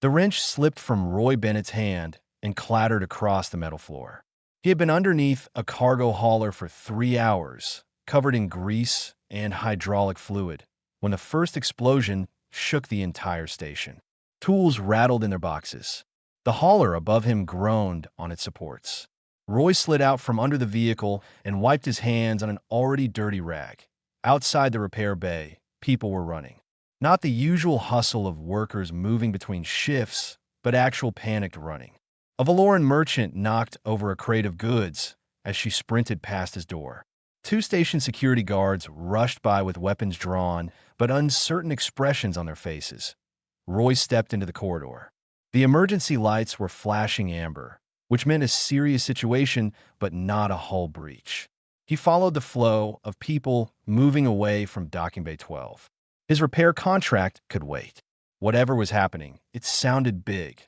The wrench slipped from Roy Bennett's hand and clattered across the metal floor. He had been underneath a cargo hauler for 3 hours, covered in grease and hydraulic fluid, when the first explosion shook the entire station. Tools rattled in their boxes. The hauler above him groaned on its supports. Roy slid out from under the vehicle and wiped his hands on an already dirty rag. Outside the repair bay, people were running. Not the usual hustle of workers moving between shifts, but actual panicked running. A Valoran merchant knocked over a crate of goods as she sprinted past his door. 2 station security guards rushed by with weapons drawn, but uncertain expressions on their faces. Roy stepped into the corridor. The emergency lights were flashing amber, which meant a serious situation, but not a hull breach. He followed the flow of people moving away from Docking Bay 12. His repair contract could wait. Whatever was happening, it sounded big.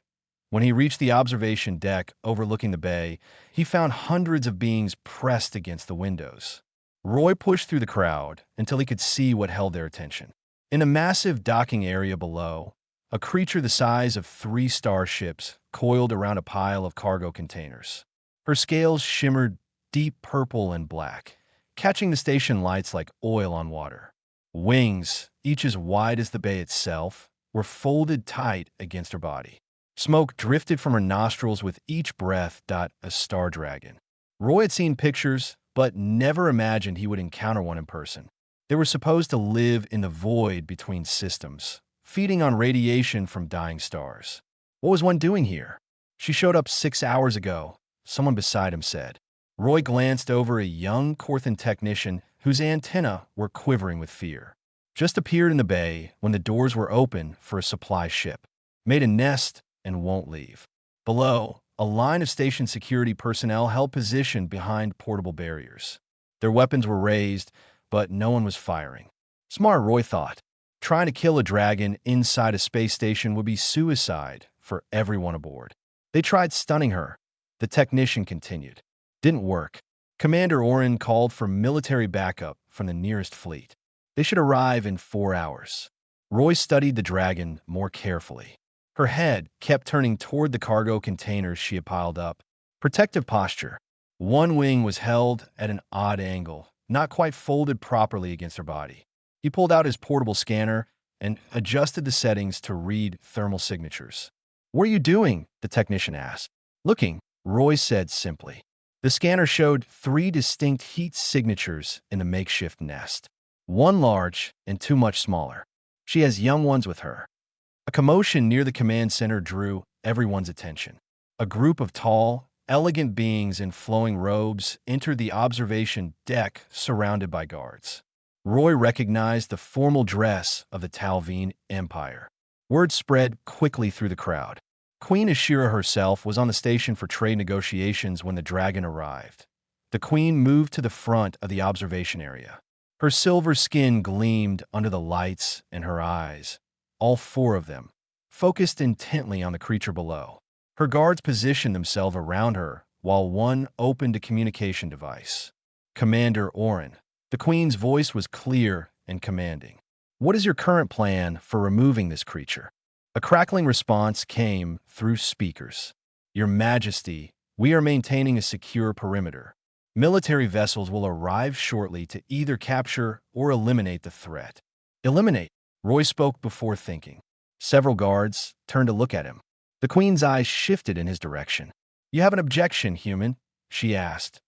When he reached the observation deck overlooking the bay, he found hundreds of beings pressed against the windows. Roy pushed through the crowd until he could see what held their attention. In a massive docking area below, a creature the size of 3 starships coiled around a pile of cargo containers. Her scales shimmered deep purple and black, catching the station lights like oil on water. Wings, each as wide as the bay itself, were folded tight against her body. Smoke drifted from her nostrils with each breath. A star dragon. Roy had seen pictures, but never imagined he would encounter one in person. They were supposed to live in the void between systems, feeding on radiation from dying stars. What was one doing here? She showed up 6 hours ago, someone beside him said. Roy glanced over a young Corthan technician whose antennae were quivering with fear. Just appeared in the bay when the doors were open for a supply ship. Made a nest and won't leave. Below, a line of station security personnel held position behind portable barriers. Their weapons were raised, but no one was firing. Smart, Roy thought. Trying to kill a dragon inside a space station would be suicide for everyone aboard. They tried stunning her. The technician continued. Didn't work. Commander Oren called for military backup from the nearest fleet. They should arrive in 4 hours. Roy studied the dragon more carefully. Her head kept turning toward the cargo containers she had piled up. Protective posture. One wing was held at an odd angle, not quite folded properly against her body. He pulled out his portable scanner and adjusted the settings to read thermal signatures. "What are you doing?" the technician asked. "Looking," Roy said simply. The scanner showed 3 distinct heat signatures in the makeshift nest. 1 large and 2 much smaller. She has young ones with her. A commotion near the command center drew everyone's attention. A group of tall, elegant beings in flowing robes entered the observation deck surrounded by guards. Roy recognized the formal dress of the Talveen Empire. Word spread quickly through the crowd. Queen Ashira herself was on the station for trade negotiations when the dragon arrived. The queen moved to the front of the observation area. Her silver skin gleamed under the lights, and her eyes, all 4 of them, focused intently on the creature below. Her guards positioned themselves around her, while one opened a communication device. "Commander Oren." The Queen's voice was clear and commanding. "What is your current plan for removing this creature?" A crackling response came through speakers. "Your Majesty, we are maintaining a secure perimeter. Military vessels will arrive shortly to either capture or eliminate the threat." "Eliminate," Roy spoke before thinking. Several guards turned to look at him. The Queen's eyes shifted in his direction. "You have an objection, human?" she asked.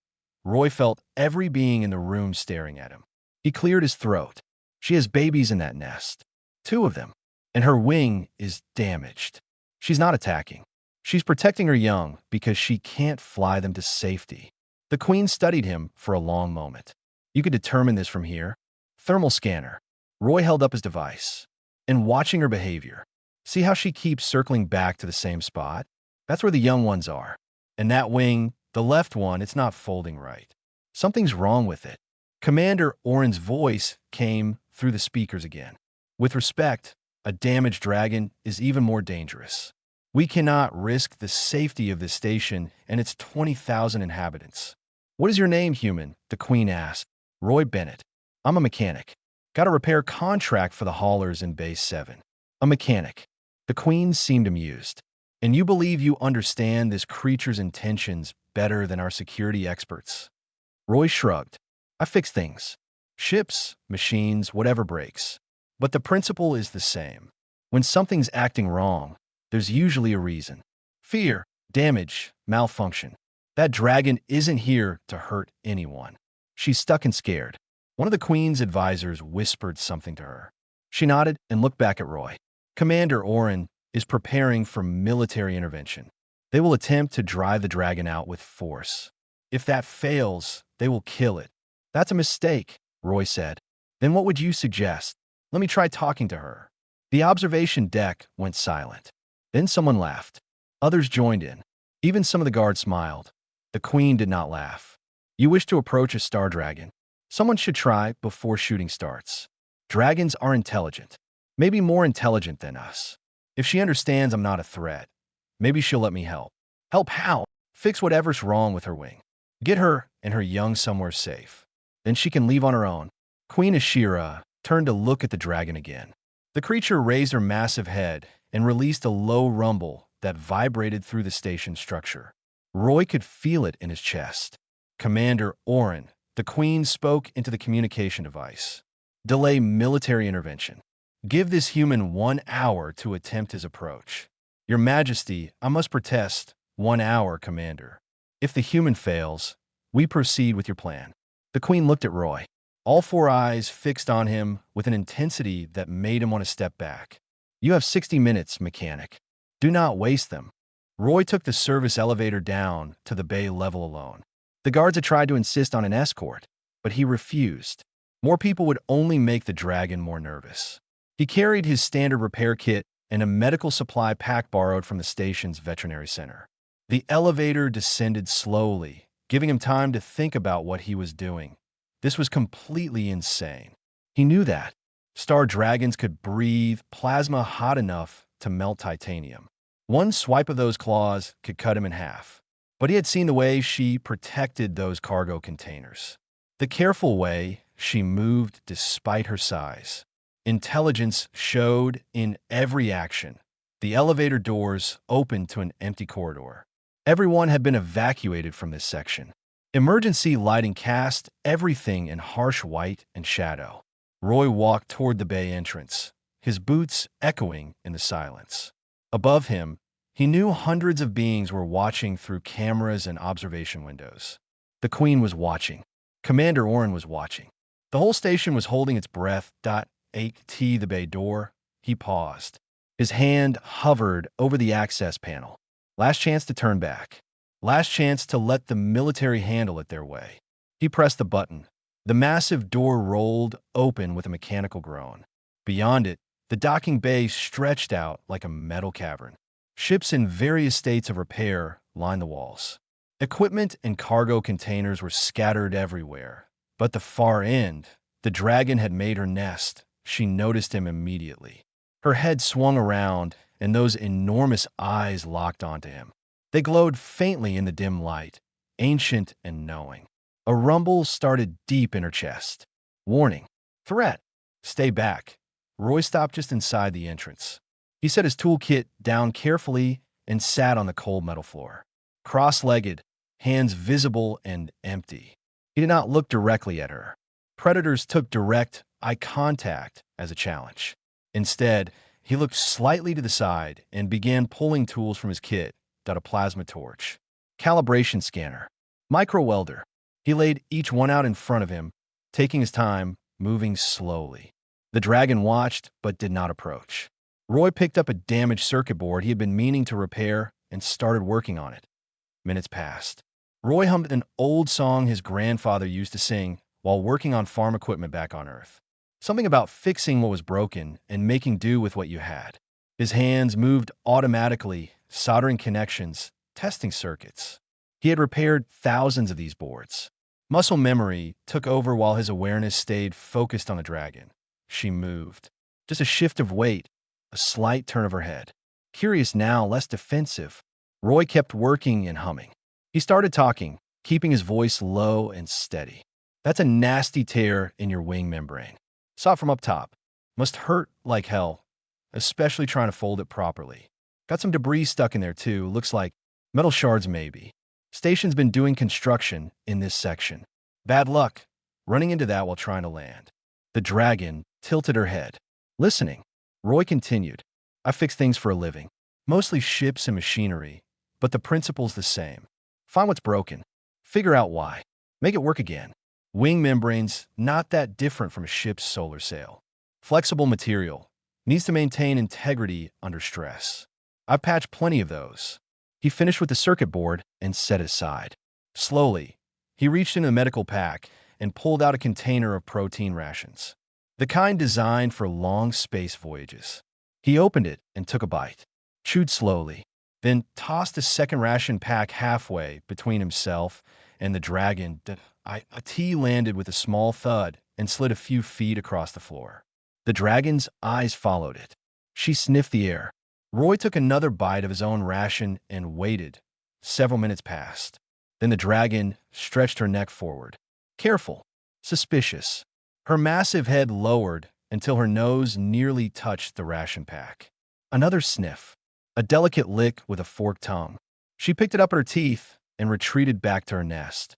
Roy felt every being in the room staring at him. He cleared his throat. "She has babies in that nest. 2 of them. And her wing is damaged. She's not attacking. She's protecting her young because she can't fly them to safety." The Queen studied him for a long moment. "You could determine this from here." Thermal scanner. Roy held up his device. "And watching her behavior. See how she keeps circling back to the same spot? That's where the young ones are. And that wing, the left one, it's not folding right. Something's wrong with it." Commander Oren's voice came through the speakers again. "With respect, a damaged dragon is even more dangerous. We cannot risk the safety of this station and its 20,000 inhabitants." "What is your name, human?" the Queen asked. "Roy Bennett. I'm a mechanic. Got a repair contract for the haulers in Base 7. A mechanic." The queen seemed amused. And you believe you understand this creature's intentions better than our security experts? Roy shrugged. I fix things. Ships, machines, whatever breaks. But the principle is the same. When something's acting wrong, there's usually a reason. Fear, damage, malfunction. That dragon isn't here to hurt anyone. She's stuck and scared. One of the queen's advisors whispered something to her. She nodded and looked back at Roy. Commander Oren is preparing for military intervention. They will attempt to drive the dragon out with force. If that fails, they will kill it. That's a mistake, Roy said. Then what would you suggest? Let me try talking to her. The observation deck went silent. Then someone laughed. Others joined in. Even some of the guards smiled. The queen did not laugh. You wish to approach a star dragon? Someone should try before shooting starts. Dragons are intelligent. Maybe more intelligent than us. If she understands I'm not a threat, maybe she'll let me help. Help how? Fix whatever's wrong with her wing. Get her and her young somewhere safe. Then she can leave on her own. Queen Ashira turned to look at the dragon again. The creature raised her massive head and released a low rumble that vibrated through the station structure. Roy could feel it in his chest. Commander Oren, the queen spoke into the communication device. Delay military intervention. Give this human 1 hour to attempt his approach. Your Majesty, I must protest. 1 hour, Commander. If the human fails, we proceed with your plan. The queen looked at Roy. All 4 eyes fixed on him with an intensity that made him want to step back. You have 60 minutes, mechanic. Do not waste them. Roy took the service elevator down to the bay level alone. The guards had tried to insist on an escort, but he refused. More people would only make the dragon more nervous. He carried his standard repair kit and a medical supply pack borrowed from the station's veterinary center. The elevator descended slowly, giving him time to think about what he was doing. This was completely insane. He knew that. Star dragons could breathe plasma hot enough to melt titanium. One swipe of those claws could cut him in half. But he had seen the way she protected those cargo containers. The careful way she moved despite her size. Intelligence showed in every action. The elevator doors opened to an empty corridor. Everyone had been evacuated from this section. Emergency lighting cast everything in harsh white and shadow. Roy walked toward the bay entrance, his boots echoing in the silence. Above him, he knew hundreds of beings were watching through cameras and observation windows. The Queen was watching. Commander Oren was watching. The whole station was holding its breath. The bay door. He paused. His hand hovered over the access panel. Last chance to turn back. Last chance to let the military handle it their way. He pressed the button. The massive door rolled open with a mechanical groan. Beyond it, the docking bay stretched out like a metal cavern. Ships in various states of repair lined the walls. Equipment and cargo containers were scattered everywhere. But the far end, the dragon had made her nest. She noticed him immediately. Her head swung around, and those enormous eyes locked onto him. They glowed faintly in the dim light, ancient and knowing. A rumble started deep in her chest. Warning. Threat. Stay back. Roy stopped just inside the entrance. He set his toolkit down carefully and sat on the cold metal floor. Cross-legged, hands visible and empty. He did not look directly at her. Predators took direct eye contact as a challenge. Instead, he looked slightly to the side and began pulling tools from his kit. A plasma torch, calibration scanner, micro welder. He laid each one out in front of him, taking his time, moving slowly. The dragon watched but did not approach. Roy picked up a damaged circuit board he had been meaning to repair and started working on it. Minutes passed. Roy hummed an old song his grandfather used to sing while working on farm equipment back on Earth. Something about fixing what was broken and making do with what you had. His hands moved automatically, soldering connections, testing circuits. He had repaired thousands of these boards. Muscle memory took over while his awareness stayed focused on the dragon. She moved. Just a shift of weight, a slight turn of her head. Curious now, less defensive. Roy kept working and humming. He started talking, keeping his voice low and steady. That's a nasty tear in your wing membrane. Saw it from up top. Must hurt like hell. especially trying to fold it properly. Got some debris stuck in there too, looks like metal shards maybe. Station's been doing construction in this section. Bad luck, running into that while trying to land. The dragon tilted her head. Listening, Roy continued. I fix things for a living. Mostly ships and machinery, but the principle's the same. Find what's broken. Figure out why. Make it work again. Wing membranes, not that different from a ship's solar sail. Flexible material. Needs to maintain integrity under stress. I've patched plenty of those. He finished with the circuit board and set it aside. Slowly, he reached into a medical pack and pulled out a container of protein rations. The kind designed for long space voyages. He opened it and took a bite. Chewed slowly, then tossed a second ration pack halfway between himself and the dragon. A tea landed with a small thud and slid a few feet across the floor. The dragon's eyes followed it. She sniffed the air. Roy took another bite of his own ration and waited. Several minutes passed. Then the dragon stretched her neck forward. Careful, suspicious. Her massive head lowered until her nose nearly touched the ration pack. Another sniff. A delicate lick with a forked tongue. She picked it up at her teeth and retreated back to her nest.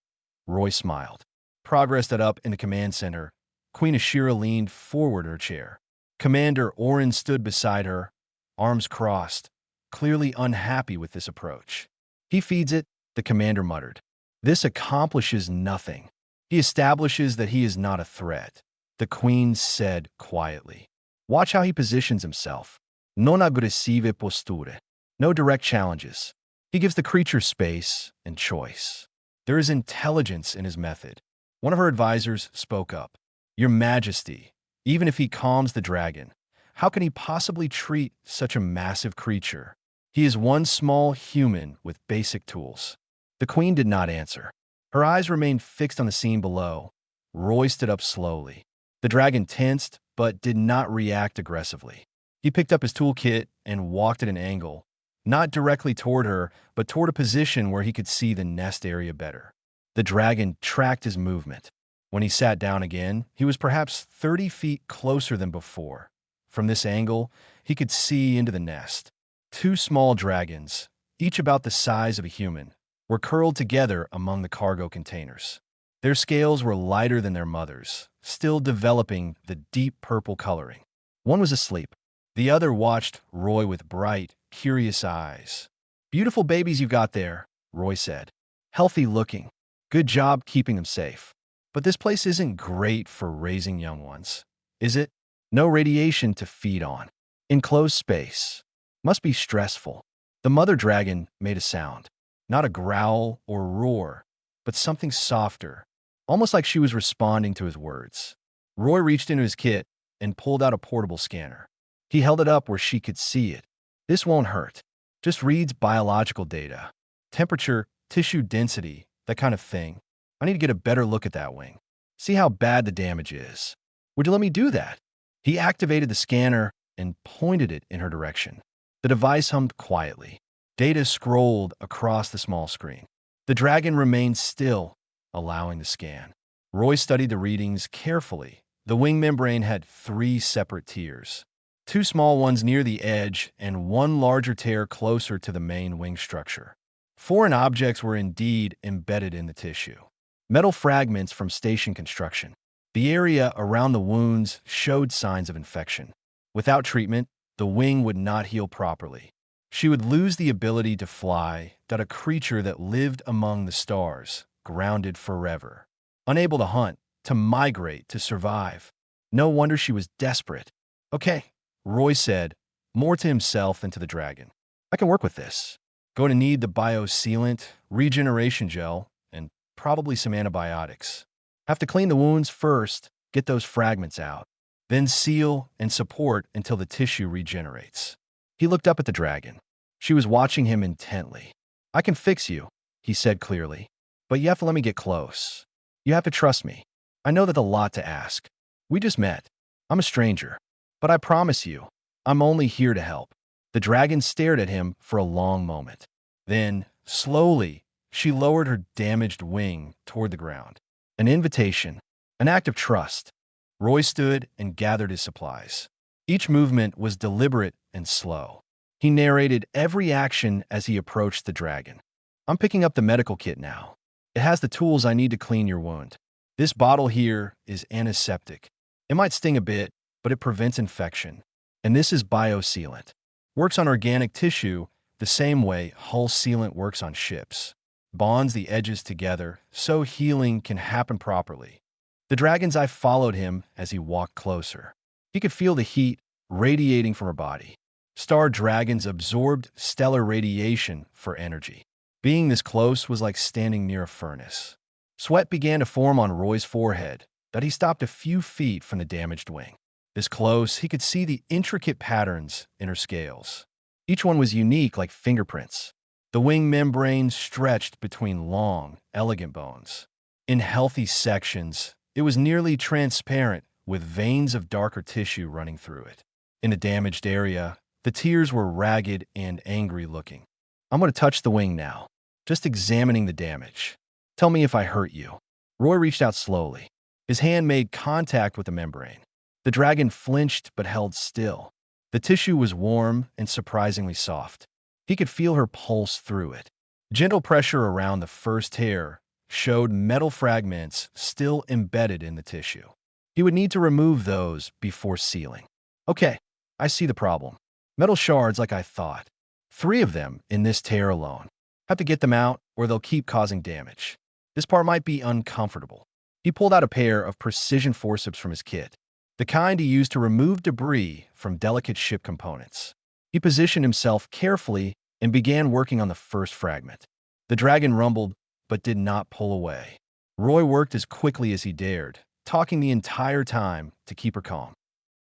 Roy smiled. Progress that up in the command center. Queen Ashira leaned forward in her chair. Commander Orin stood beside her, arms crossed, clearly unhappy with this approach. He feeds it, the commander muttered. This accomplishes nothing. He establishes that he is not a threat. The queen said quietly. Watch how he positions himself. Non aggressive posture. No direct challenges. He gives the creature space and choice. There is intelligence in his method. One of her advisors spoke up. Your Majesty, even if he calms the dragon, how can he possibly treat such a massive creature? He is one small human with basic tools. The queen did not answer. Her eyes remained fixed on the scene below. Roy stood up slowly. The dragon tensed, but did not react aggressively. He picked up his toolkit and walked at an angle, not directly toward her, but toward a position where he could see the nest area better. The dragon tracked his movement. When he sat down again, he was perhaps 30 feet closer than before. From this angle, he could see into the nest. Two small dragons, each about the size of a human, were curled together among the cargo containers. Their scales were lighter than their mother's, still developing the deep purple coloring. One was asleep. The other watched Roy with bright, curious eyes. Beautiful babies you got there, Roy said. Healthy looking. Good job keeping them safe. But this place isn't great for raising young ones, is it? No radiation to feed on. Enclosed space. Must be stressful. The mother dragon made a sound. Not a growl or roar, but something softer, almost like she was responding to his words. Roy reached into his kit and pulled out a portable scanner. He held it up where she could see it. This won't hurt. Just reads biological data. Temperature, tissue density, that kind of thing. I need to get a better look at that wing. See how bad the damage is. Would you let me do that? He activated the scanner and pointed it in her direction. The device hummed quietly. Data scrolled across the small screen. The dragon remained still, allowing the scan. Roy studied the readings carefully. The wing membrane had 3 separate tiers. 2 small ones near the edge and 1 larger tear closer to the main wing structure. Foreign objects were indeed embedded in the tissue. Metal fragments from station construction. The area around the wounds showed signs of infection. Without treatment, the wing would not heal properly. She would lose the ability to fly, a creature that lived among the stars, grounded forever. Unable to hunt, to migrate, to survive. No wonder she was desperate. Okay, Roy said, more to himself than to the dragon. I can work with this. Going to need the biosealant, regeneration gel, and probably some antibiotics. Have to clean the wounds first, get those fragments out. Then seal and support until the tissue regenerates. He looked up at the dragon. She was watching him intently. I can fix you, he said clearly, but you have to let me get close. You have to trust me. I know that's a lot to ask. We just met. I'm a stranger, but I promise you, I'm only here to help. The dragon stared at him for a long moment. Then, slowly, she lowered her damaged wing toward the ground. An invitation, an act of trust. Roy stood and gathered his supplies. Each movement was deliberate and slow. He narrated every action as he approached the dragon. I'm picking up the medical kit now. It has the tools I need to clean your wound. This bottle here is antiseptic. It might sting a bit, but it prevents infection. And this is biosealant. Works on organic tissue the same way hull sealant works on ships. Bonds the edges together so healing can happen properly. The dragon's eye followed him as he walked closer. He could feel the heat radiating from her body. Star dragons absorbed stellar radiation for energy. Being this close was like standing near a furnace. Sweat began to form on Roy's forehead, but he stopped a few feet from the damaged wing. This close, he could see the intricate patterns in her scales. Each one was unique like fingerprints. The wing membrane stretched between long, elegant bones. In healthy sections, it was nearly transparent with veins of darker tissue running through it. In the damaged area, the tears were ragged and angry looking. I'm going to touch the wing now, just examining the damage. Tell me if I hurt you. Roy reached out slowly. His hand made contact with the membrane. The dragon flinched but held still. The tissue was warm and surprisingly soft. He could feel her pulse through it. Gentle pressure around the first hair showed metal fragments still embedded in the tissue. He would need to remove those before sealing. Okay, I see the problem. Metal shards like I thought. 3 of them in this tear alone. Have to get them out or they'll keep causing damage. This part might be uncomfortable. He pulled out a pair of precision forceps from his kit, the kind he used to remove debris from delicate ship components. He positioned himself carefully and began working on the first fragment. The dragon rumbled, but did not pull away. Roy worked as quickly as he dared, talking the entire time to keep her calm.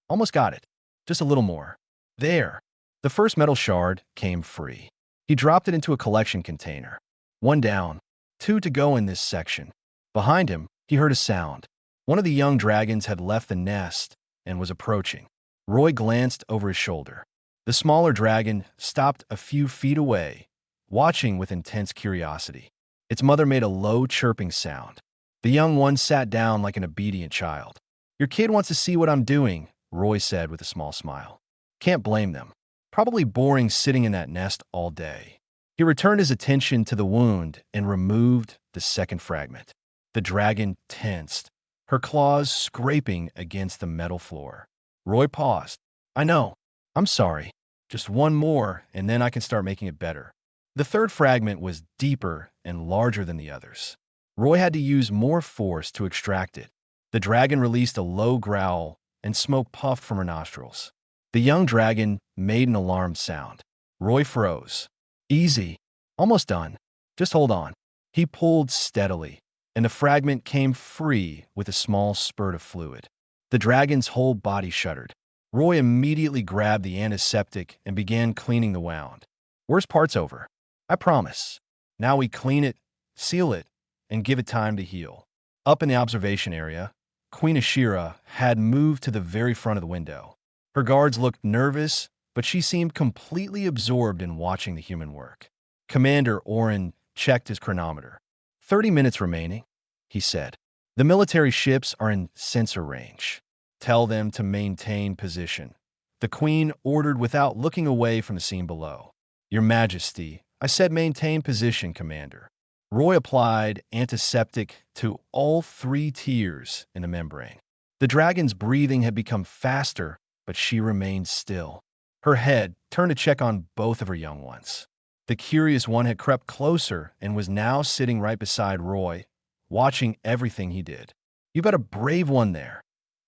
Almost got it. Just a little more. There. The first metal shard came free. He dropped it into a collection container. 1 down, 2 to go in this section. Behind him, he heard a sound. One of the young dragons had left the nest and was approaching. Roy glanced over his shoulder. The smaller dragon stopped a few feet away, watching with intense curiosity. Its mother made a low chirping sound. The young one sat down like an obedient child. Your kid wants to see what I'm doing, Roy said with a small smile. Can't blame them. Probably boring sitting in that nest all day. He returned his attention to the wound and removed the second fragment. The dragon tensed, her claws scraping against the metal floor. Roy paused. I know. I'm sorry. Just 1 more, and then I can start making it better. The third fragment was deeper and larger than the others. Roy had to use more force to extract it. The dragon released a low growl, and smoke puffed from her nostrils. The young dragon made an alarmed sound. Roy froze. Easy. Almost done. Just hold on. He pulled steadily, and the fragment came free with a small spurt of fluid. The dragon's whole body shuddered. Roy immediately grabbed the antiseptic and began cleaning the wound. Worst part's over. I promise. Now we clean it, seal it, and give it time to heal. Up in the observation area, Queen Ashira had moved to the very front of the window. Her guards looked nervous, but she seemed completely absorbed in watching the human work. Commander Oren checked his chronometer. 30 minutes remaining, he said. The military ships are in sensor range. Tell them to maintain position. The Queen ordered without looking away from the scene below. Your Majesty, I said maintain position, Commander. Roy applied antiseptic to all 3 tiers in the membrane. The dragon's breathing had become faster, but she remained still. Her head turned to check on both of her young ones. The curious one had crept closer and was now sitting right beside Roy, watching everything he did. You've got a brave one there,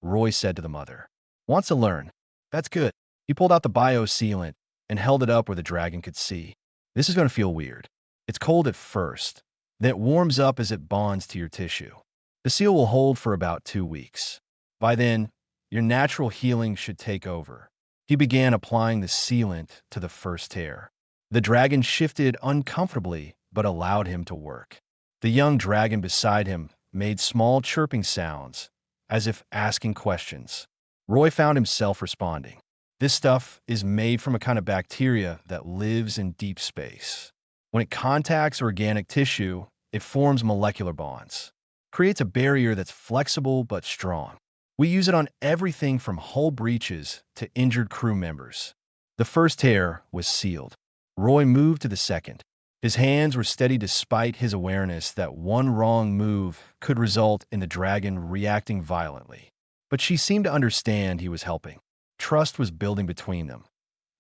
Roy said to the mother. Wants to learn. That's good. He pulled out the biosealant and held it up where the dragon could see. This is going to feel weird. It's cold at first, then it warms up as it bonds to your tissue. The seal will hold for about 2 weeks. By then, your natural healing should take over. He began applying the sealant to the first tear. The dragon shifted uncomfortably, but allowed him to work. The young dragon beside him made small chirping sounds, as if asking questions. Roy found himself responding. This stuff is made from a kind of bacteria that lives in deep space. When it contacts organic tissue, it forms molecular bonds, creates a barrier that's flexible but strong. We use it on everything from hull breaches to injured crew members. The first tear was sealed. Roy moved to the second. His hands were steady despite his awareness that one wrong move could result in the dragon reacting violently. But she seemed to understand he was helping. Trust was building between them.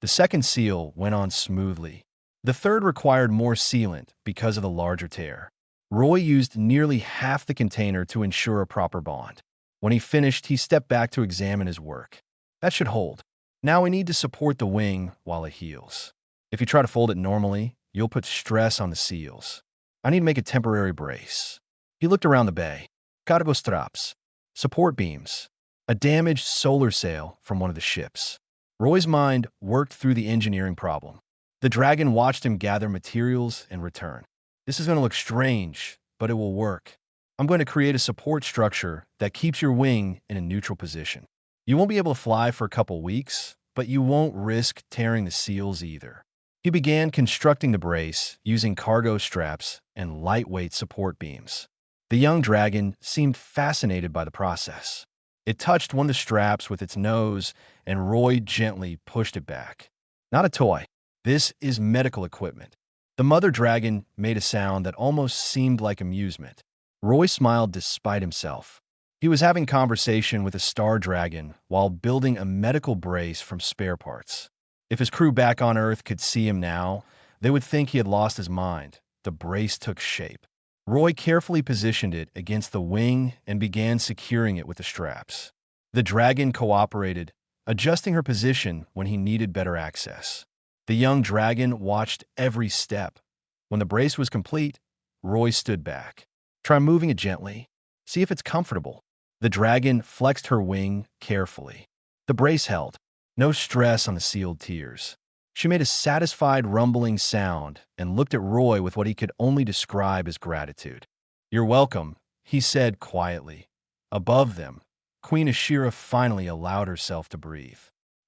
The second seal went on smoothly. The third required more sealant because of the larger tear. Roy used nearly half the container to ensure a proper bond. When he finished, he stepped back to examine his work. That should hold. Now we need to support the wing while it heals. If you try to fold it normally, you'll put stress on the seals. I need to make a temporary brace. He looked around the bay. Cargo straps, support beams, a damaged solar sail from one of the ships. Roy's mind worked through the engineering problem. The dragon watched him gather materials and return. This is going to look strange, but it will work. I'm going to create a support structure that keeps your wing in a neutral position. You won't be able to fly for a couple weeks, but you won't risk tearing the seals either. He began constructing the brace using cargo straps and lightweight support beams. The young dragon seemed fascinated by the process. It touched one of the straps with its nose, and Roy gently pushed it back. Not a toy. This is medical equipment. The mother dragon made a sound that almost seemed like amusement. Roy smiled despite himself. He was having conversation with a star dragon while building a medical brace from spare parts. If his crew back on Earth could see him now, they would think he had lost his mind. The brace took shape. Roy carefully positioned it against the wing and began securing it with the straps. The dragon cooperated, adjusting her position when he needed better access. The young dragon watched every step. When the brace was complete, Roy stood back. Try moving it gently. See if it's comfortable. The dragon flexed her wing carefully. The brace held. No stress on the sealed tears. She made a satisfied rumbling sound and looked at Roy with what he could only describe as gratitude. "You're welcome," he said quietly. Above them, Queen Ashira finally allowed herself to breathe.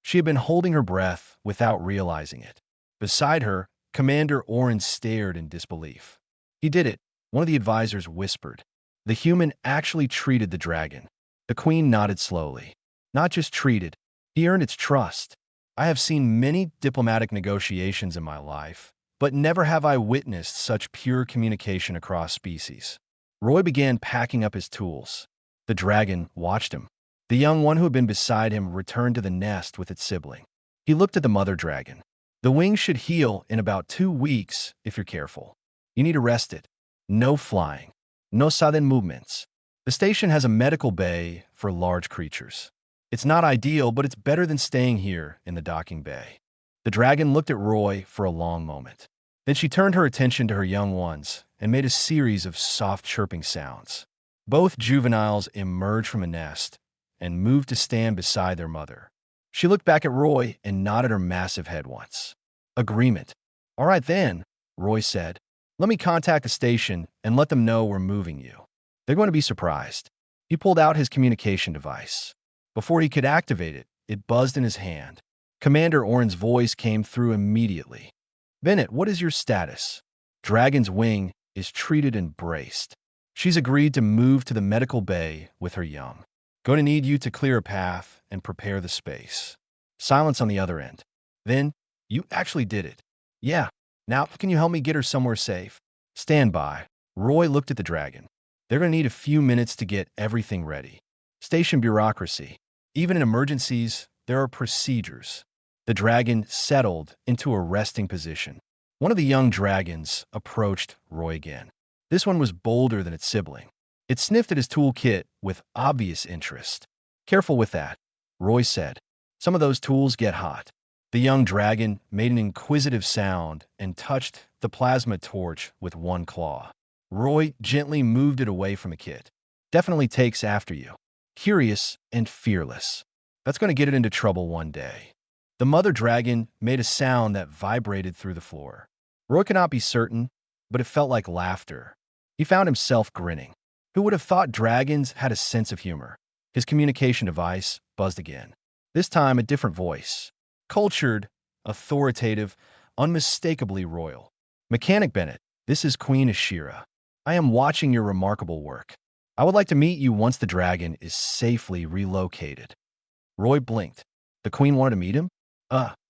She had been holding her breath without realizing it. Beside her, Commander Oren stared in disbelief. "He did it," one of the advisors whispered. "The human actually treated the dragon." The queen nodded slowly. "Not just treated. He earned its trust. I have seen many diplomatic negotiations in my life, but never have I witnessed such pure communication across species." Roy began packing up his tools. The dragon watched him. The young one who had been beside him returned to the nest with its sibling. He looked at the mother dragon. "The wing should heal in about 2 weeks if you're careful. You need to rest it. No flying. No sudden movements. The station has a medical bay for large creatures. It's not ideal, but it's better than staying here in the docking bay." The dragon looked at Roy for a long moment. Then she turned her attention to her young ones and made a series of soft chirping sounds. Both juveniles emerged from a nest and moved to stand beside their mother. She looked back at Roy and nodded her massive head once. "Agreement." "All right then," Roy said. "Let me contact the station and let them know we're moving you. They're going to be surprised." He pulled out his communication device. Before he could activate it, it buzzed in his hand. Commander Oren's voice came through immediately. "Bennett, what is your status?" "Dragon's wing is treated and braced. She's agreed to move to the medical bay with her young. Going to need you to clear a path and prepare the space." Silence on the other end. "Then, you actually did it." "Yeah. Now, can you help me get her somewhere safe?" "Stand by." Roy looked at the dragon. "They're going to need a few minutes to get everything ready. Station bureaucracy. Even in emergencies, there are procedures." The dragon settled into a resting position. One of the young dragons approached Roy again. This one was bolder than its sibling. It sniffed at his toolkit with obvious interest. "Careful with that," Roy said. "Some of those tools get hot." The young dragon made an inquisitive sound and touched the plasma torch with one claw. Roy gently moved it away from the kit. "Definitely takes after you. Curious and fearless. That's going to get it into trouble one day." The mother dragon made a sound that vibrated through the floor. Roy could not be certain, but it felt like laughter. He found himself grinning. Who would have thought dragons had a sense of humor? His communication device buzzed again. This time a different voice. Cultured, authoritative, unmistakably royal. "Mechanic Bennett, this is Queen Ashira. I am watching your remarkable work. I would like to meet you once the dragon is safely relocated. Roy blinked. The Queen wanted to meet him?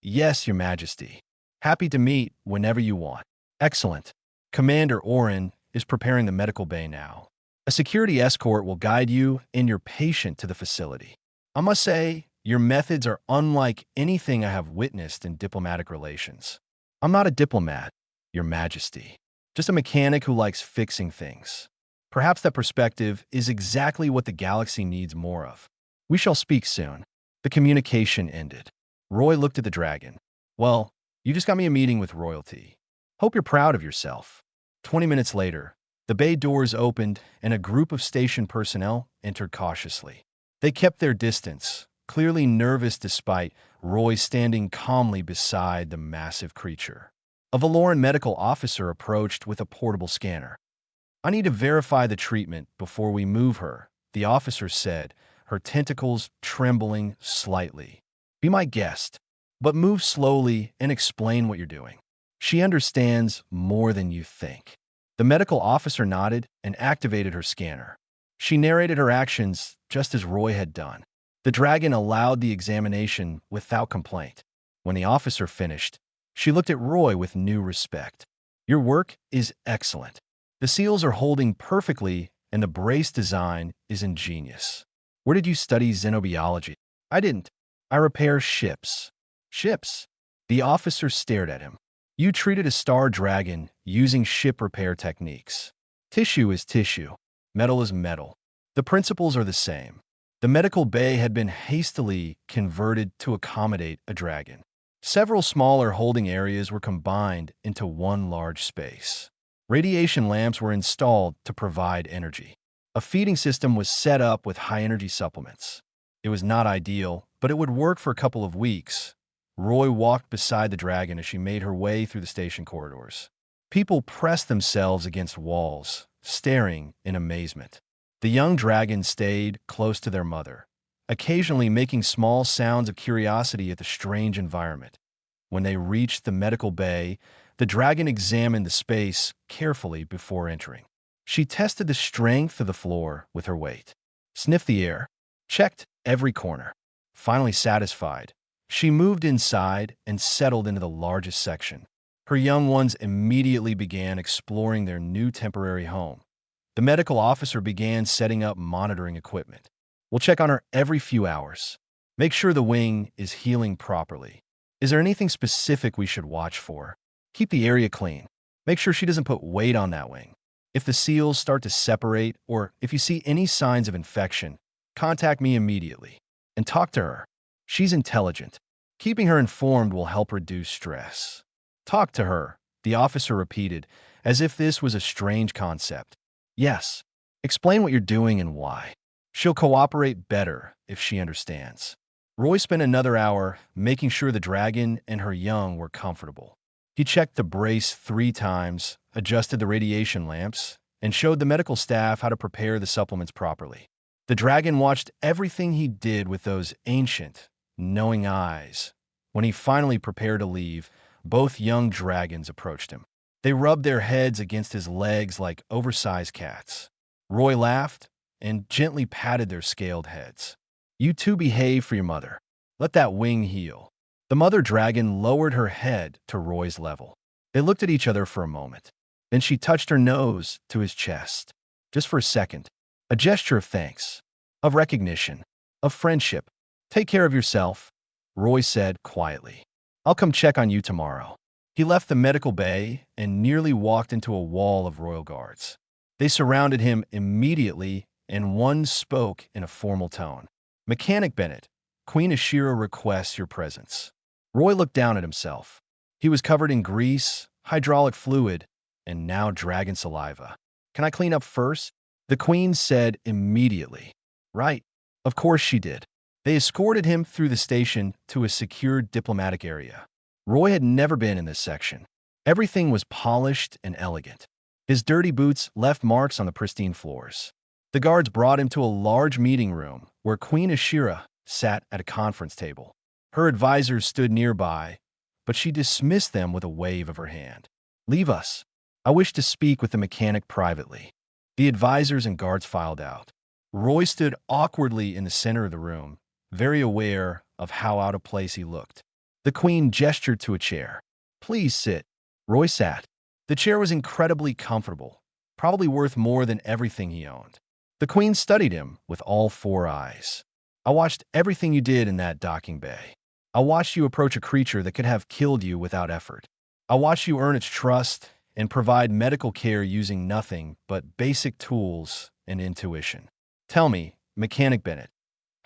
Yes, Your Majesty. Happy to meet whenever you want. Excellent. Commander Orin is preparing the medical bay now. A security escort will guide you and your patient to the facility. I must say, your methods are unlike anything I have witnessed in diplomatic relations. I'm not a diplomat, Your Majesty. Just a mechanic who likes fixing things. Perhaps that perspective is exactly what the galaxy needs more of. We shall speak soon. The communication ended. Roy looked at the dragon. Well, you just got me a meeting with royalty. Hope you're proud of yourself. 20 minutes later, the bay doors opened and a group of station personnel entered cautiously. They kept their distance, clearly nervous despite Roy standing calmly beside the massive creature. A Valoran medical officer approached with a portable scanner. I need to verify the treatment before we move her, the officer said, her tentacles trembling slightly. Be my guest, but move slowly and explain what you're doing. She understands more than you think. The medical officer nodded and activated her scanner. She narrated her actions just as Roy had done. The dragon allowed the examination without complaint. When the officer finished, she looked at Roy with new respect. Your work is excellent. The seals are holding perfectly and the brace design is ingenious. Where did you study xenobiology? I didn't. I repair ships. Ships? The officer stared at him. You treated a star dragon using ship repair techniques. Tissue is tissue. Metal is metal. The principles are the same. The medical bay had been hastily converted to accommodate a dragon. Several smaller holding areas were combined into one large space. Radiation lamps were installed to provide energy. A feeding system was set up with high-energy supplements. It was not ideal, but it would work for a couple of weeks. Roy walked beside the dragon as she made her way through the station corridors. People pressed themselves against walls, staring in amazement. The young dragons stayed close to their mother, occasionally making small sounds of curiosity at the strange environment. When they reached the medical bay, the dragon examined the space carefully before entering. She tested the strength of the floor with her weight, sniffed the air, checked every corner. Finally satisfied, she moved inside and settled into the largest section. Her young ones immediately began exploring their new temporary home. The medical officer began setting up monitoring equipment. We'll check on her every few hours. Make sure the wing is healing properly. Is there anything specific we should watch for? Keep the area clean. Make sure she doesn't put weight on that wing. If the seals start to separate or if you see any signs of infection, contact me immediately. And talk to her. She's intelligent. Keeping her informed will help reduce stress. Talk to her, the officer repeated, as if this was a strange concept. Yes. Explain what you're doing and why. She'll cooperate better if she understands. Roy spent another hour making sure the dragon and her young were comfortable. He checked the brace 3 times, adjusted the radiation lamps, and showed the medical staff how to prepare the supplements properly. The dragon watched everything he did with those ancient, knowing eyes. When he finally prepared to leave, both young dragons approached him. They rubbed their heads against his legs like oversized cats. Roy laughed and gently patted their scaled heads. You two behave for your mother. Let that wing heal. The mother dragon lowered her head to Roy's level. They looked at each other for a moment. Then she touched her nose to his chest. Just for a second. A gesture of thanks, of recognition, of friendship. Take care of yourself, Roy said quietly. I'll come check on you tomorrow. He left the medical bay and nearly walked into a wall of royal guards. They surrounded him immediately, and one spoke in a formal tone. Mechanic Bennett, Queen Ashira requests your presence. Roy looked down at himself. He was covered in grease, hydraulic fluid, and now dragon saliva. Can I clean up first? The Queen said immediately. Right. Of course she did. They escorted him through the station to a secure diplomatic area. Roy had never been in this section. Everything was polished and elegant. His dirty boots left marks on the pristine floors. The guards brought him to a large meeting room where Queen Ashira sat at a conference table. Her advisors stood nearby, but she dismissed them with a wave of her hand. Leave us. I wish to speak with the mechanic privately. The advisors and guards filed out. Roy stood awkwardly in the center of the room, very aware of how out of place he looked. The queen gestured to a chair. "Please sit." Roy sat. The chair was incredibly comfortable, probably worth more than everything he owned. The queen studied him with all four eyes. "I watched everything you did in that docking bay. I watched you approach a creature that could have killed you without effort. I watched you earn its trust and provide medical care using nothing but basic tools and intuition. Tell me, Mechanic Bennett,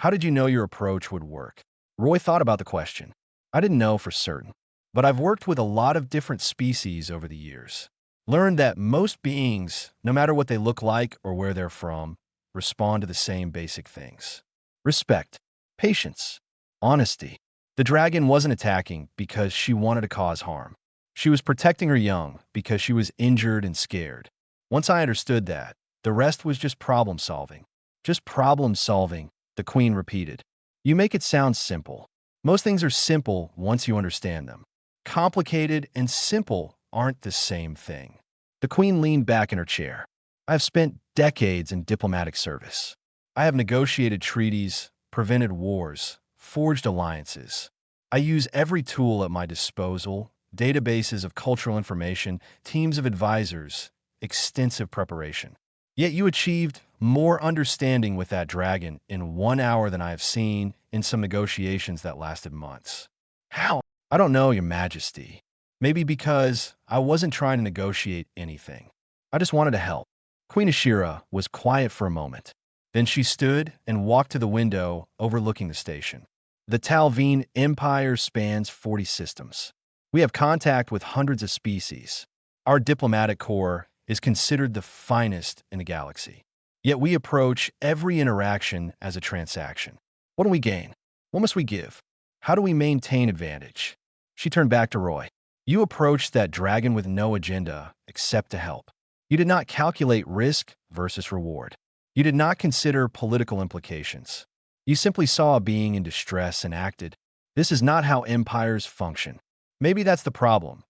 how did you know your approach would work?" Roy thought about the question. "I didn't know for certain, but I've worked with a lot of different species over the years. Learned that most beings, no matter what they look like or where they're from, respond to the same basic things. Respect, patience, honesty. The dragon wasn't attacking because she wanted to cause harm. She was protecting her young because she was injured and scared. Once I understood that, the rest was just problem solving." "Just problem solving," the queen repeated. "You make it sound simple. Most things are simple once you understand them. Complicated and simple aren't the same thing." The queen leaned back in her chair. "I have spent decades in diplomatic service. I have negotiated treaties, prevented wars, forged alliances. I use every tool at my disposal: databases of cultural information, teams of advisors, extensive preparation. Yet you achieved more understanding with that dragon in 1 hour than I have seen in some negotiations that lasted months." "How?" "I don't know, Your Majesty. Maybe because I wasn't trying to negotiate anything. I just wanted to help." Queen Ashira was quiet for a moment. Then she stood and walked to the window overlooking the station. "The Talvine Empire spans 40 systems. We have contact with hundreds of species. Our diplomatic corps is considered the finest in the galaxy. Yet we approach every interaction as a transaction. What do we gain? What must we give? How do we maintain advantage?" She turned back to Roy. "You approached that dragon with no agenda except to help. You did not calculate risk versus reward. You did not consider political implications. You simply saw a being in distress and acted. This is not how empires function." "Maybe that's the problem,"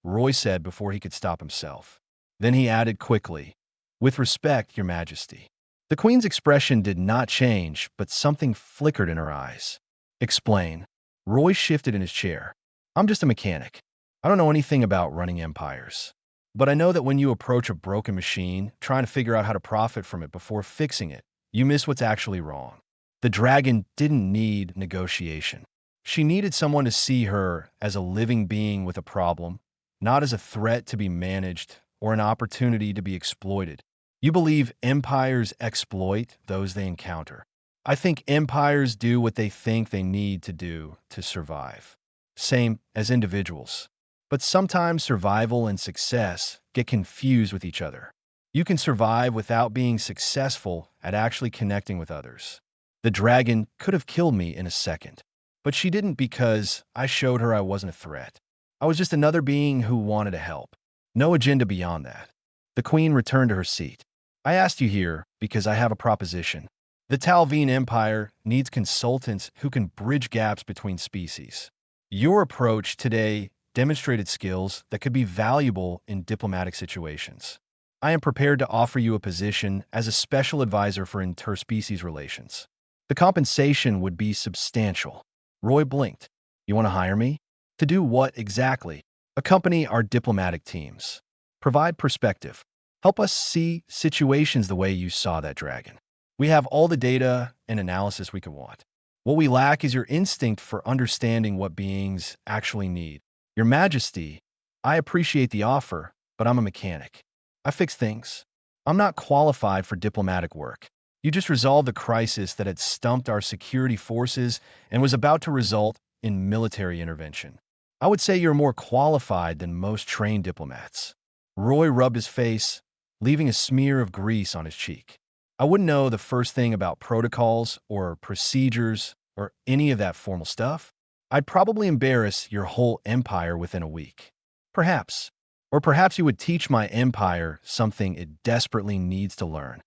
Roy said before he could stop himself. Then he added quickly, "With respect, Your Majesty." The queen's expression did not change, but something flickered in her eyes. "Explain." Roy shifted in his chair. "I'm just a mechanic. I don't know anything about running empires. But I know that when you approach a broken machine, trying to figure out how to profit from it before fixing it, you miss what's actually wrong. The dragon didn't need negotiation. She needed someone to see her as a living being with a problem, not as a threat to be managed or an opportunity to be exploited. You believe empires exploit those they encounter. I think empires do what they think they need to do to survive. Same as individuals. But sometimes survival and success get confused with each other. You can survive without being successful at actually connecting with others. The dragon could have killed me in a second, but she didn't because I showed her I wasn't a threat. I was just another being who wanted to help. No agenda beyond that." The queen returned to her seat. "I asked you here because I have a proposition. The Talvine Empire needs consultants who can bridge gaps between species. Your approach today demonstrated skills that could be valuable in diplomatic situations. I am prepared to offer you a position as a special advisor for interspecies relations. The compensation would be substantial." Roy blinked. "You want to hire me? To do what exactly?" "Accompany our diplomatic teams. Provide perspective. Help us see situations the way you saw that dragon. We have all the data and analysis we could want. What we lack is your instinct for understanding what beings actually need. Your Majesty, I appreciate the offer, but I'm a mechanic. I fix things. I'm not qualified for diplomatic work. You just resolved the crisis that had stumped our security forces and was about to result in military intervention. I would say you're more qualified than most trained diplomats." Roy rubbed his face, leaving a smear of grease on his cheek. "I wouldn't know the first thing about protocols or procedures or any of that formal stuff. I'd probably embarrass your whole empire within a week. Perhaps. Or perhaps you would teach my empire something it desperately needs to learn."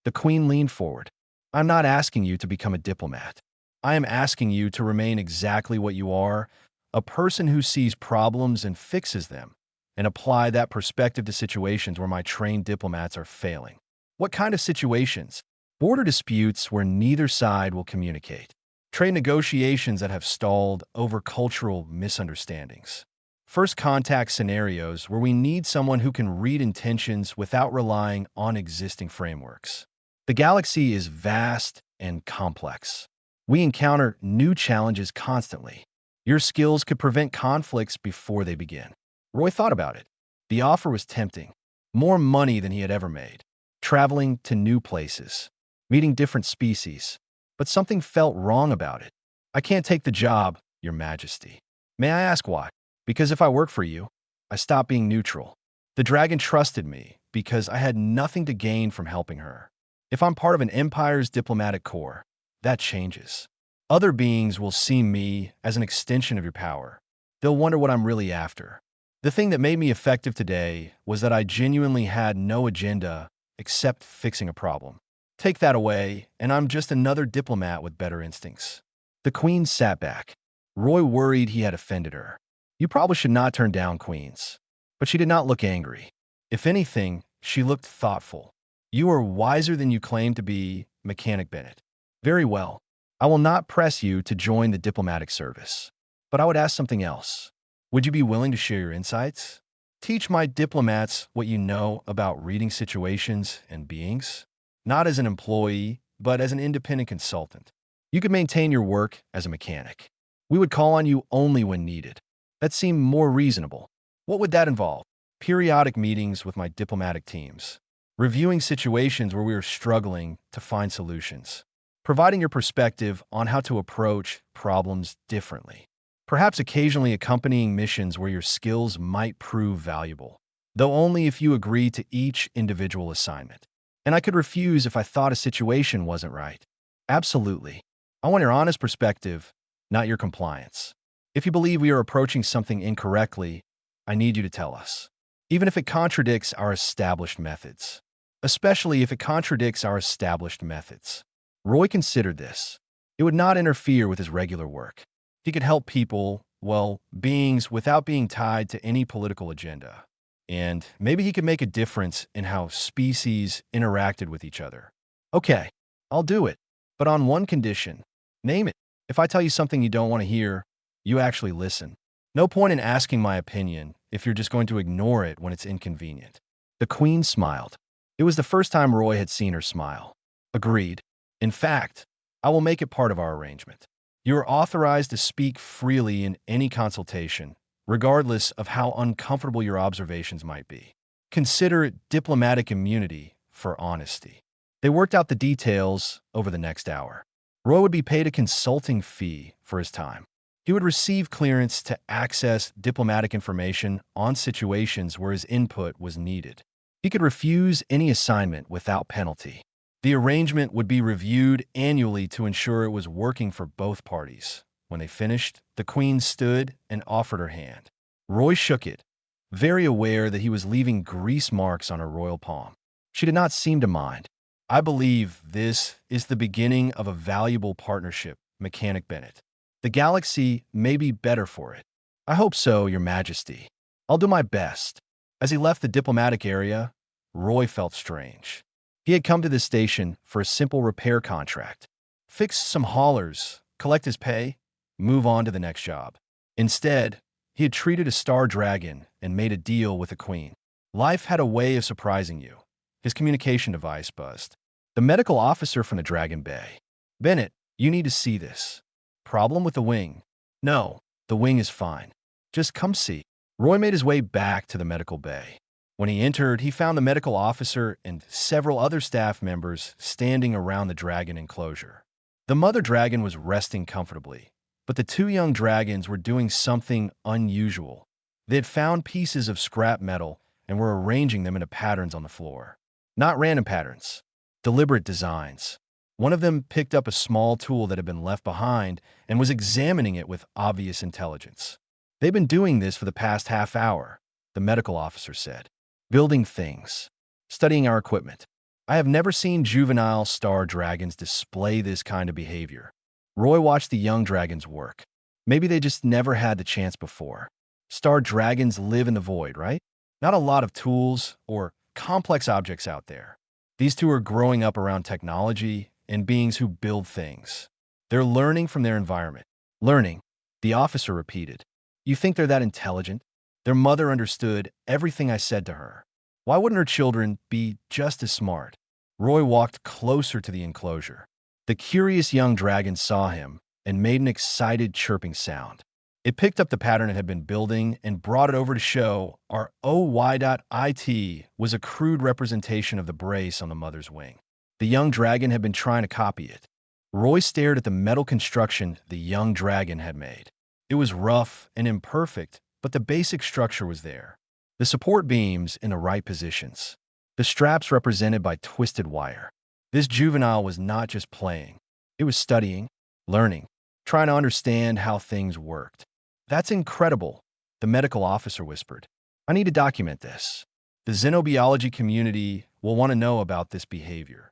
The queen leaned forward. "I'm not asking you to become a diplomat. I am asking you to remain exactly what you are, a person who sees problems and fixes them, and apply that perspective to situations where my trained diplomats are failing." What kind of situations? Border disputes where neither side will communicate. Trade negotiations that have stalled over cultural misunderstandings. First contact scenarios where we need someone who can read intentions without relying on existing frameworks. The galaxy is vast and complex. We encounter new challenges constantly. Your skills could prevent conflicts before they begin. Roy thought about it. The offer was tempting. More money than he had ever made. Traveling to new places. Meeting different species. But something felt wrong about it. I can't take the job, Your Majesty. May I ask why? Because if I work for you, I stop being neutral. The dragon trusted me because I had nothing to gain from helping her. If I'm part of an empire's diplomatic corps, that changes. Other beings will see me as an extension of your power. They'll wonder what I'm really after. The thing that made me effective today was that I genuinely had no agenda except fixing a problem. Take that away, and I'm just another diplomat with better instincts. The queen sat back. Roy worried he had offended her. You probably should not turn down queens. But she did not look angry. If anything, she looked thoughtful. You are wiser than you claim to be, Mechanic Bennett. Very well. I will not press you to join the diplomatic service. But I would ask something else. Would you be willing to share your insights? Teach my diplomats what you know about reading situations and beings? Not as an employee, but as an independent consultant. You could maintain your work as a mechanic. We would call on you only when needed. That seemed more reasonable. What would that involve? Periodic meetings with my diplomatic teams. Reviewing situations where we are struggling to find solutions. Providing your perspective on how to approach problems differently. Perhaps occasionally accompanying missions where your skills might prove valuable, though only if you agree to each individual assignment. And I could refuse if I thought a situation wasn't right. Absolutely. I want your honest perspective, not your compliance. If you believe we are approaching something incorrectly, I need you to tell us. Even if it contradicts our established methods. Especially if it contradicts our established methods. Roy considered this. It would not interfere with his regular work. He could help people, well, beings without being tied to any political agenda. And maybe he could make a difference in how species interacted with each other. Okay, I'll do it. But on one condition. Name it. If I tell you something you don't want to hear, you actually listen. No point in asking my opinion if you're just going to ignore it when it's inconvenient. The queen smiled. It was the first time Roy had seen her smile. Agreed. In fact, I will make it part of our arrangement. You are authorized to speak freely in any consultation, regardless of how uncomfortable your observations might be. Consider it diplomatic immunity for honesty. They worked out the details over the next hour. Roy would be paid a consulting fee for his time. He would receive clearance to access diplomatic information on situations where his input was needed. He could refuse any assignment without penalty. The arrangement would be reviewed annually to ensure it was working for both parties. When they finished, the queen stood and offered her hand. Roy shook it, very aware that he was leaving grease marks on her royal palm. She did not seem to mind. I believe this is the beginning of a valuable partnership, Mechanic Bennett. The galaxy may be better for it. I hope so, Your Majesty. I'll do my best. As he left the diplomatic area, Roy felt strange. He had come to this station for a simple repair contract. Fix some haulers, collect his pay, move on to the next job. Instead, he had treated a star dragon and made a deal with the queen. Life had a way of surprising you. His communication device buzzed. The medical officer from the Dragon Bay. Bennett, you need to see this. Problem with the wing? No, the wing is fine. Just come see. Roy made his way back to the medical bay. When he entered, he found the medical officer and several other staff members standing around the dragon enclosure. The mother dragon was resting comfortably, but the two young dragons were doing something unusual. They had found pieces of scrap metal and were arranging them into patterns on the floor. Not random patterns, deliberate designs. One of them picked up a small tool that had been left behind and was examining it with obvious intelligence. They've been doing this for the past half hour, the medical officer said. Building things, studying our equipment. I have never seen juvenile star dragons display this kind of behavior. Roy watched the young dragons work. Maybe they just never had the chance before. Star dragons live in the void, right? Not a lot of tools or complex objects out there. These two are growing up around technology and beings who build things. They're learning from their environment. Learning, the officer repeated. You think they're that intelligent? Their mother understood everything I said to her. Why wouldn't her children be just as smart? Roy walked closer to the enclosure. The curious young dragon saw him and made an excited chirping sound. It picked up the pattern it had been building and brought it over to show our OY.IT was a crude representation of the brace on the mother's wing. The young dragon had been trying to copy it. Roy stared at the metal construction the young dragon had made. It was rough and imperfect, but the basic structure was there. The support beams in the right positions. The straps represented by twisted wire. This juvenile was not just playing. It was studying, learning, trying to understand how things worked. That's incredible, the medical officer whispered. I need to document this. The xenobiology community will want to know about this behavior.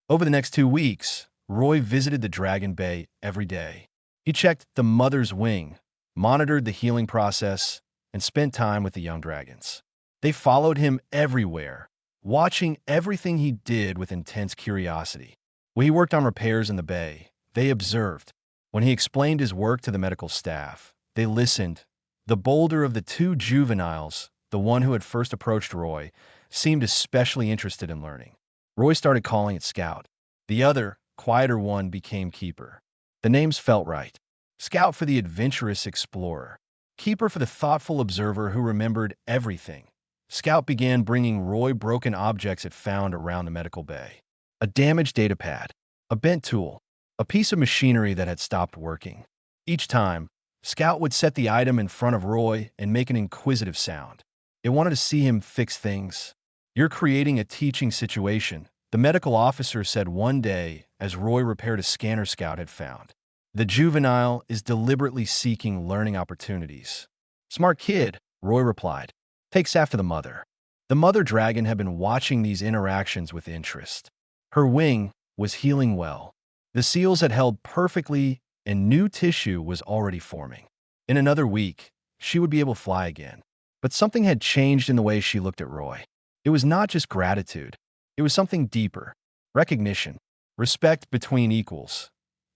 Over the next 2 weeks, Roy visited the Dragon Bay every day. He checked the mother's wing, monitored the healing process, and spent time with the young dragons. They followed him everywhere, watching everything he did with intense curiosity. When he worked on repairs in the bay, they observed. When he explained his work to the medical staff, they listened. The bolder of the two juveniles, the one who had first approached Roy, seemed especially interested in learning. Roy started calling it Scout. The other, quieter one became Keeper. The names felt right. Scout for the adventurous explorer. Keeper for the thoughtful observer who remembered everything. Scout began bringing Roy broken objects it found around the medical bay. A damaged data pad, a bent tool, a piece of machinery that had stopped working. Each time, Scout would set the item in front of Roy and make an inquisitive sound. It wanted to see him fix things. You're creating a teaching situation, the medical officer said one day as Roy repaired a scanner Scout had found. The juvenile is deliberately seeking learning opportunities. Smart kid, Roy replied. Takes after the mother. The mother dragon had been watching these interactions with interest. Her wing was healing well. The seals had held perfectly and new tissue was already forming. In another week, she would be able to fly again. But something had changed in the way she looked at Roy. It was not just gratitude. It was something deeper. Recognition. Respect between equals.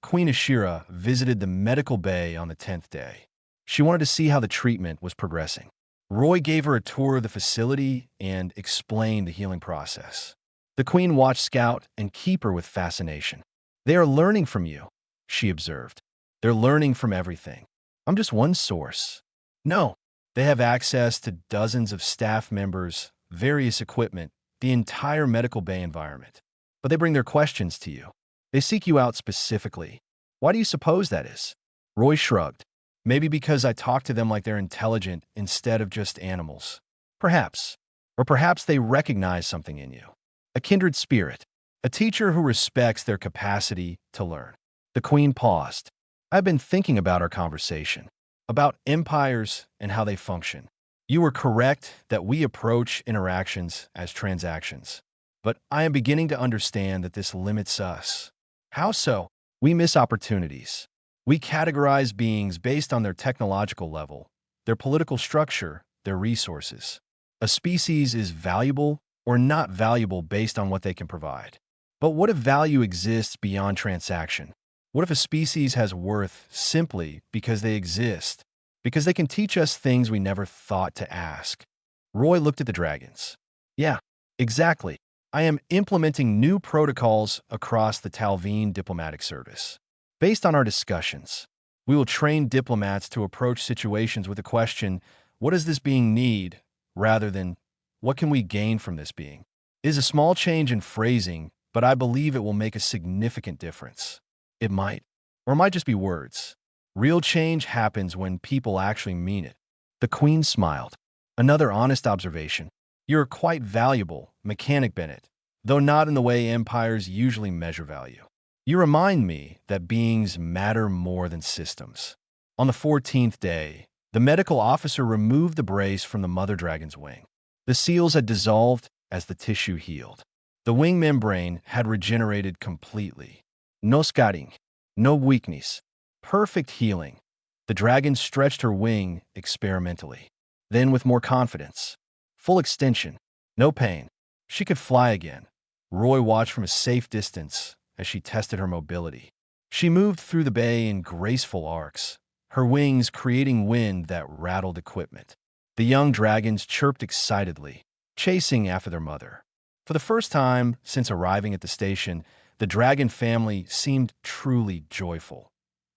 Queen Ashira visited the medical bay on the 10th day. She wanted to see how the treatment was progressing. Roy gave her a tour of the facility and explained the healing process. The queen watched Scout and Keeper with fascination. They are learning from you, she observed. They're learning from everything. I'm just one source. No, they have access to dozens of staff members, various equipment, the entire medical bay environment. But they bring their questions to you. They seek you out specifically. Why do you suppose that is? Roy shrugged. Maybe because I talk to them like they're intelligent instead of just animals. Perhaps. Or perhaps they recognize something in you. A kindred spirit. A teacher who respects their capacity to learn. The queen paused. I've been thinking about our conversation. About empires and how they function. You were correct that we approach interactions as transactions. But I am beginning to understand that this limits us. How so? We miss opportunities. We categorize beings based on their technological level, their political structure, their resources. A species is valuable or not valuable based on what they can provide. But what if value exists beyond transaction? What if a species has worth simply because they exist, because they can teach us things we never thought to ask? Roy looked at the dragons. Yeah, exactly. I am implementing new protocols across the Talveen diplomatic service. Based on our discussions, we will train diplomats to approach situations with the question, what does this being need, rather than, what can we gain from this being? It is a small change in phrasing, but I believe it will make a significant difference. It might, or it might just be words. Real change happens when people actually mean it. The queen smiled. Another honest observation. You're quite valuable, Mechanic Bennett, though not in the way empires usually measure value. You remind me that beings matter more than systems. On the 14th day, the medical officer removed the brace from the mother dragon's wing. The seals had dissolved as the tissue healed. The wing membrane had regenerated completely. No scarring, no weakness. Perfect healing. The dragon stretched her wing experimentally. Then with more confidence. Full extension. No pain. She could fly again. Roy watched from a safe distance as she tested her mobility. She moved through the bay in graceful arcs, her wings creating wind that rattled equipment. The young dragons chirped excitedly, chasing after their mother. For the first time since arriving at the station, the dragon family seemed truly joyful.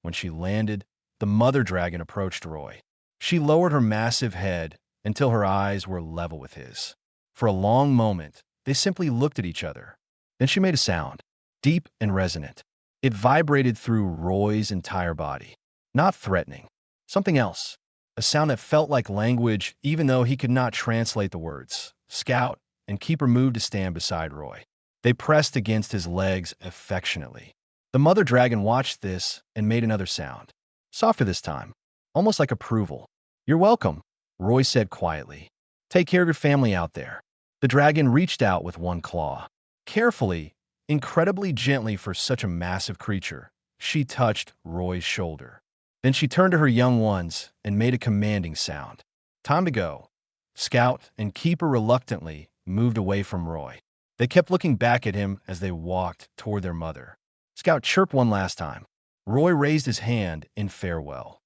When she landed, the mother dragon approached Roy. She lowered her massive head until her eyes were level with his. For a long moment, they simply looked at each other. Then she made a sound, deep and resonant. It vibrated through Roy's entire body. Not threatening. Something else. A sound that felt like language even though he could not translate the words. Scout and Keeper moved to stand beside Roy. They pressed against his legs affectionately. The mother dragon watched this and made another sound. Softer this time, almost like approval. "You're welcome," Roy said quietly. "Take care of your family out there." The dragon reached out with one claw. Carefully, incredibly gently for such a massive creature, she touched Roy's shoulder. Then she turned to her young ones and made a commanding sound. "Time to go." Scout and Keeper reluctantly moved away from Roy. They kept looking back at him as they walked toward their mother. Scout chirped one last time. Roy raised his hand in farewell.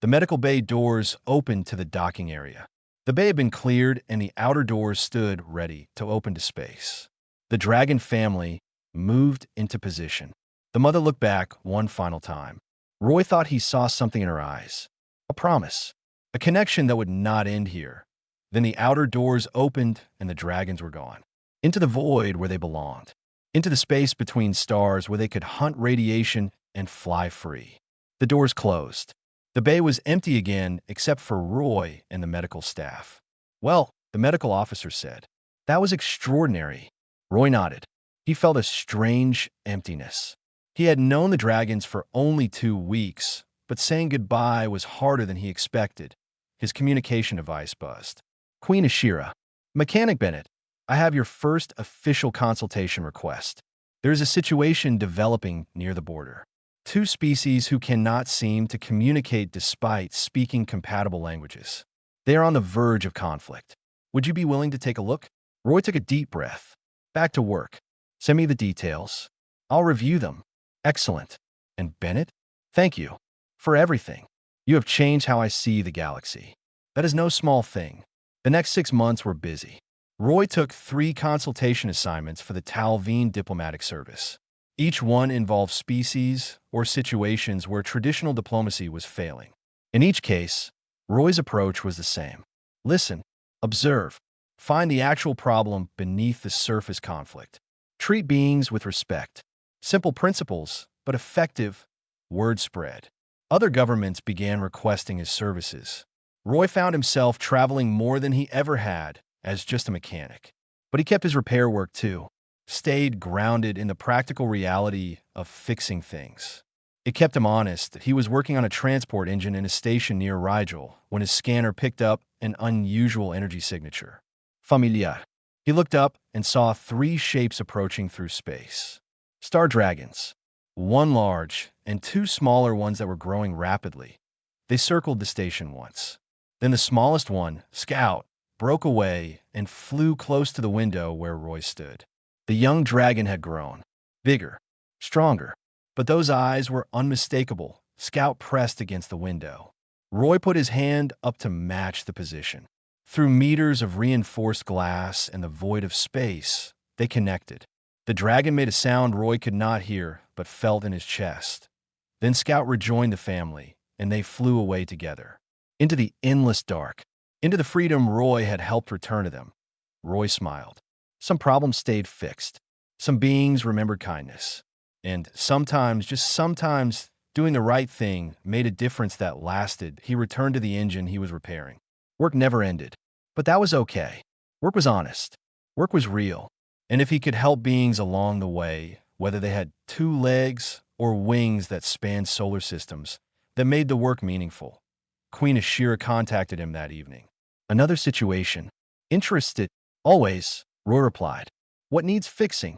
The medical bay doors opened to the docking area. The bay had been cleared and the outer doors stood ready to open to space. The dragon family moved into position. The mother looked back one final time. Roy thought he saw something in her eyes. A promise. A connection that would not end here. Then the outer doors opened and the dragons were gone. Into the void where they belonged. Into the space between stars where they could hunt radiation and fly free. The doors closed. The bay was empty again except for Roy and the medical staff. "Well," the medical officer said. "That was extraordinary." Roy nodded. He felt a strange emptiness. He had known the dragons for only 2 weeks, but saying goodbye was harder than he expected. His communication device buzzed. "Queen Ashira. Mechanic Bennett, I have your first official consultation request. There is a situation developing near the border. 2 species who cannot seem to communicate despite speaking compatible languages. They are on the verge of conflict. Would you be willing to take a look?" Roy took a deep breath. "Back to work. Send me the details. I'll review them." "Excellent." "And Bennett, thank you for everything. You have changed how I see the galaxy." "That is no small thing." The next 6 months were busy. Roy took 3 consultation assignments for the Talveen Diplomatic Service. Each one involved species or situations where traditional diplomacy was failing. In each case, Roy's approach was the same. Listen, observe, find the actual problem beneath the surface conflict. Treat beings with respect. Simple principles, but effective. Word spread. Other governments began requesting his services. Roy found himself traveling more than he ever had as just a mechanic. But he kept his repair work too. Stayed grounded in the practical reality of fixing things. It kept him honest. He was working on a transport engine in a station near Rigel when his scanner picked up an unusual energy signature. Familiar. He looked up and saw 3 shapes approaching through space. Star dragons. 1 large and 2 smaller ones that were growing rapidly. They circled the station once. Then the smallest one, Scout, broke away and flew close to the window where Roy stood. The young dragon had grown. Bigger. Stronger. But those eyes were unmistakable. Scout pressed against the window. Roy put his hand up to match the position. Through meters of reinforced glass and the void of space, they connected. The dragon made a sound Roy could not hear, but felt in his chest. Then Scout rejoined the family, and they flew away together. Into the endless dark. Into the freedom Roy had helped return to them. Roy smiled. Some problems stayed fixed. Some beings remembered kindness. And sometimes, just sometimes, doing the right thing made a difference that lasted. He returned to the engine he was repairing. Work never ended. But that was okay. Work was honest. Work was real. And if he could help beings along the way, whether they had 2 legs or wings that spanned solar systems, that made the work meaningful. Queen Ashira contacted him that evening. "Another situation. Interested?" "Always," Roy replied. "What needs fixing?"